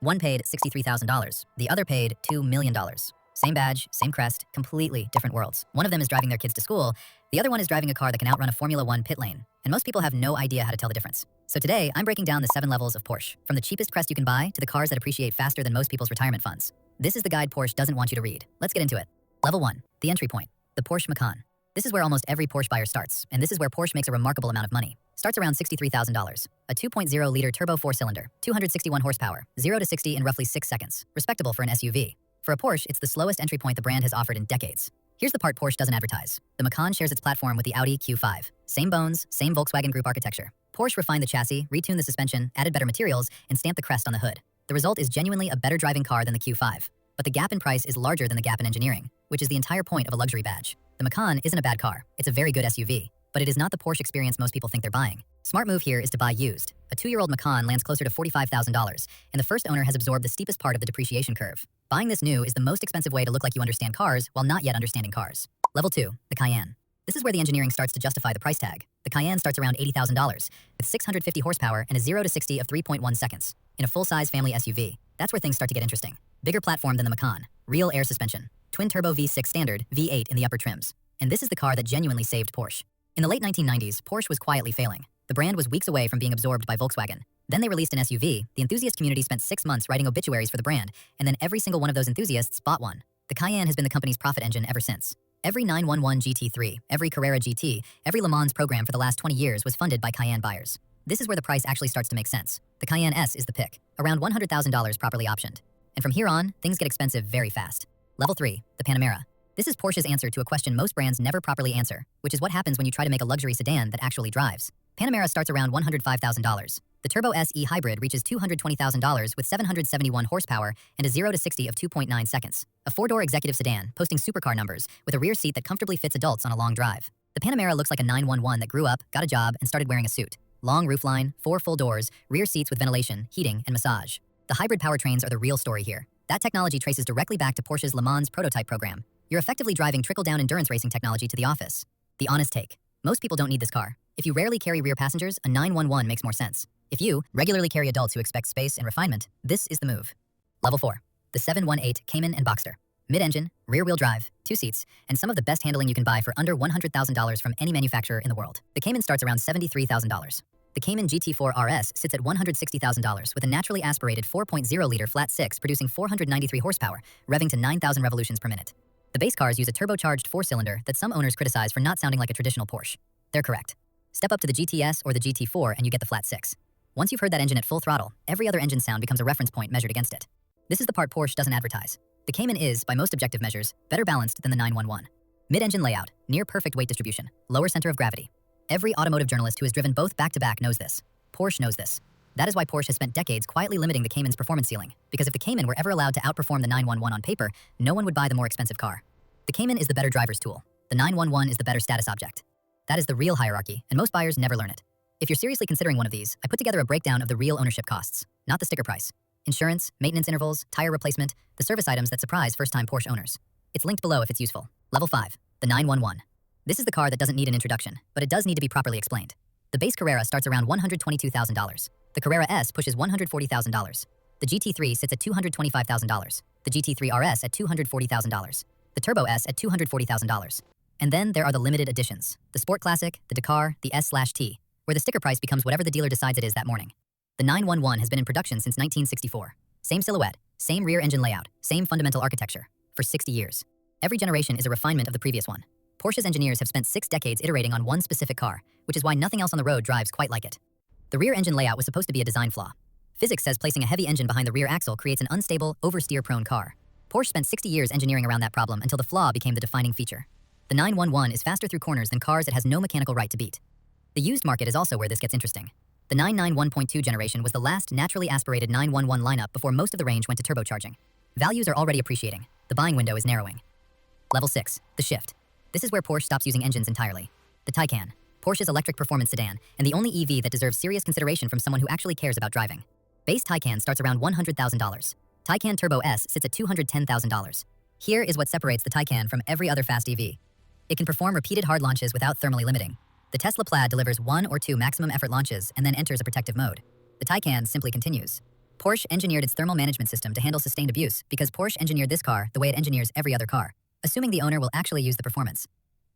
One paid $63,000, the other paid $2 million. Same badge, same crest, completely different worlds. One of them is driving their kids to school, the other one is driving a car that can outrun a Formula One pit lane. And most people have no idea how to tell the difference. So today, I'm breaking down the 7 levels of Porsche, from the cheapest crest you can buy to the cars that appreciate faster than most people's retirement funds. This is the guide Porsche doesn't want you to read. Let's get into it. Level 1, the entry point, the Porsche Macan. This is where almost every Porsche buyer starts, and this is where Porsche makes a remarkable amount of money. Starts around $63,000. A 2.0-liter turbo 4-cylinder, 261 horsepower, 0 to 60 in roughly 6 seconds. Respectable for an SUV. For a Porsche, it's the slowest entry point the brand has offered in decades. Here's the part Porsche doesn't advertise. The Macan shares its platform with the Audi Q5. Same bones, same Volkswagen Group architecture. Porsche refined the chassis, retuned the suspension, added better materials, and stamped the crest on the hood. The result is genuinely a better driving car than the Q5. But the gap in price is larger than the gap in engineering, which is the entire point of a luxury badge. The Macan isn't a bad car. It's a very good SUV. But it is not the Porsche experience most people think they're buying. Smart move here is to buy used. A 2-year-old Macan lands closer to $45,000, and the first owner has absorbed the steepest part of the depreciation curve. Buying this new is the most expensive way to look like you understand cars while not yet understanding cars. Level 2, the Cayenne. This is where the engineering starts to justify the price tag. The Cayenne starts around $80,000, with 650 horsepower and a 0 to 60 of 3.1 seconds. In a full-size family SUV, that's where things start to get interesting. Bigger platform than the Macan, real air suspension, twin-turbo V6 standard, V8 in the upper trims. And this is the car that genuinely saved Porsche. In the late 1990s, Porsche was quietly failing. The brand was weeks away from being absorbed by Volkswagen. Then they released an SUV. The enthusiast community spent 6 months writing obituaries for the brand, and then every single one of those enthusiasts bought one. The Cayenne has been the company's profit engine ever since. Every 911 GT3, every Carrera GT, every Le Mans program for the last 20 years was funded by Cayenne buyers. This is where the price actually starts to make sense. The Cayenne S is the pick, around $100,000 properly optioned. And from here on, things get expensive very fast. Level 3, the Panamera. This is Porsche's answer to a question most brands never properly answer, which is what happens when you try to make a luxury sedan that actually drives. Panamera starts around $105,000. The Turbo SE Hybrid reaches $220,000 with 771 horsepower and a 0 to 60 of 2.9 seconds. A 4-door executive sedan, posting supercar numbers, with a rear seat that comfortably fits adults on a long drive. The Panamera looks like a 911 that grew up, got a job, and started wearing a suit. Long roofline, 4 full doors, rear seats with ventilation, heating, and massage. The hybrid powertrains are the real story here. That technology traces directly back to Porsche's Le Mans prototype program. You're effectively driving trickle-down endurance racing technology to the office. The honest take. Most people don't need this car. If you rarely carry rear passengers, a 911 makes more sense. If you regularly carry adults who expect space and refinement, this is the move. Level 4. The 718 Cayman and Boxster. Mid-engine, rear-wheel drive, 2 seats, and some of the best handling you can buy for under $100,000 from any manufacturer in the world. The Cayman starts around $73,000. The Cayman GT4 RS sits at $160,000 with a naturally aspirated 4.0-liter flat 6 producing 493 horsepower, revving to 9,000 revolutions per minute. The base cars use a turbocharged 4-cylinder that some owners criticize for not sounding like a traditional Porsche. They're correct. Step up to the GTS or the GT4 and you get the flat 6. Once you've heard that engine at full throttle, every other engine sound becomes a reference point measured against it. This is the part Porsche doesn't advertise. The Cayman is, by most objective measures, better balanced than the 911. Mid-engine layout, near-perfect weight distribution, lower center of gravity. Every automotive journalist who has driven both back-to-back knows this. Porsche knows this. That is why Porsche has spent decades quietly limiting the Cayman's performance ceiling, because if the Cayman were ever allowed to outperform the 911 on paper, no one would buy the more expensive car. The Cayman is the better driver's tool. The 911 is the better status object. That is the real hierarchy, and most buyers never learn it. If you're seriously considering one of these, I put together a breakdown of the real ownership costs, not the sticker price. Insurance, maintenance intervals, tire replacement, the service items that surprise first-time Porsche owners. It's linked below if it's useful. Level 5, the 911. This is the car that doesn't need an introduction, but it does need to be properly explained. The base Carrera starts around $122,000. The Carrera S pushes $140,000. The GT3 sits at $225,000. The GT3 RS at $240,000. The Turbo S at $240,000. And then there are the limited editions, the Sport Classic, the Dakar, the S/T, where the sticker price becomes whatever the dealer decides it is that morning. The 911 has been in production since 1964. Same silhouette, same rear engine layout, same fundamental architecture, for 60 years. Every generation is a refinement of the previous one. Porsche's engineers have spent 6 decades iterating on one specific car, which is why nothing else on the road drives quite like it. The rear engine layout was supposed to be a design flaw. Physics says placing a heavy engine behind the rear axle creates an unstable, oversteer-prone car. Porsche spent 60 years engineering around that problem until the flaw became the defining feature. The 911 is faster through corners than cars it has no mechanical right to beat. The used market is also where this gets interesting. The 991.2 generation was the last naturally aspirated 911 lineup before most of the range went to turbocharging. Values are already appreciating. The buying window is narrowing. Level 6, the shift. This is where Porsche stops using engines entirely. The Taycan, Porsche's electric performance sedan, and the only EV that deserves serious consideration from someone who actually cares about driving. Base Taycan starts around $100,000. Taycan Turbo S sits at $210,000. Here is what separates the Taycan from every other fast EV. It can perform repeated hard launches without thermally limiting. The Tesla Plaid delivers 1 or 2 maximum effort launches and then enters a protective mode. The Taycan simply continues. Porsche engineered its thermal management system to handle sustained abuse because Porsche engineered this car the way it engineers every other car, assuming the owner will actually use the performance.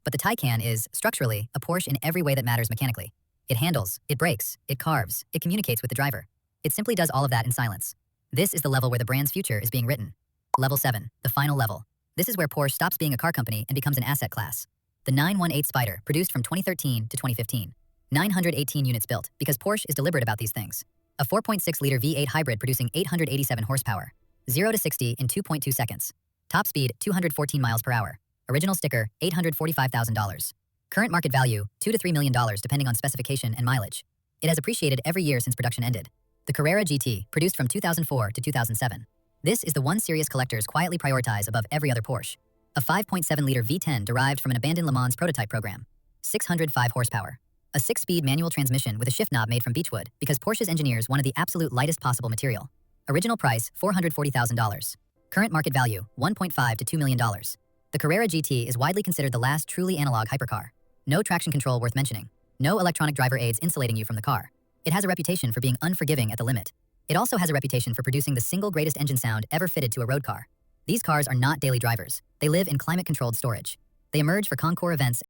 But the Taycan is, structurally, a Porsche in every way that matters mechanically. It handles, it brakes, it carves, it communicates with the driver. It simply does all of that in silence. This is the level where the brand's future is being written. Level 7, the final level. This is where Porsche stops being a car company and becomes an asset class. The 918 Spider, produced from 2013 to 2015. 918 units built, because Porsche is deliberate about these things. A 4.6-liter V8 hybrid producing 887 horsepower. 0 to 60 in 2.2 seconds. Top speed, 214 miles per hour. Original sticker, $845,000. Current market value, $2 to $3 million depending on specification and mileage. It has appreciated every year since production ended. The Carrera GT, produced from 2004 to 2007. This is the one serious collectors quietly prioritize above every other Porsche. A 5.7-liter V10 derived from an abandoned Le Mans prototype program. 605 horsepower. A 6-speed manual transmission with a shift knob made from beechwood because Porsche's engineers wanted the absolute lightest possible material. Original price, $440,000. Current market value, $1.5 to $2 million. The Carrera GT is widely considered the last truly analog hypercar. No traction control worth mentioning. No electronic driver aids insulating you from the car. It has a reputation for being unforgiving at the limit. It also has a reputation for producing the single greatest engine sound ever fitted to a road car. These cars are not daily drivers. They live in climate-controlled storage. They emerge for concours events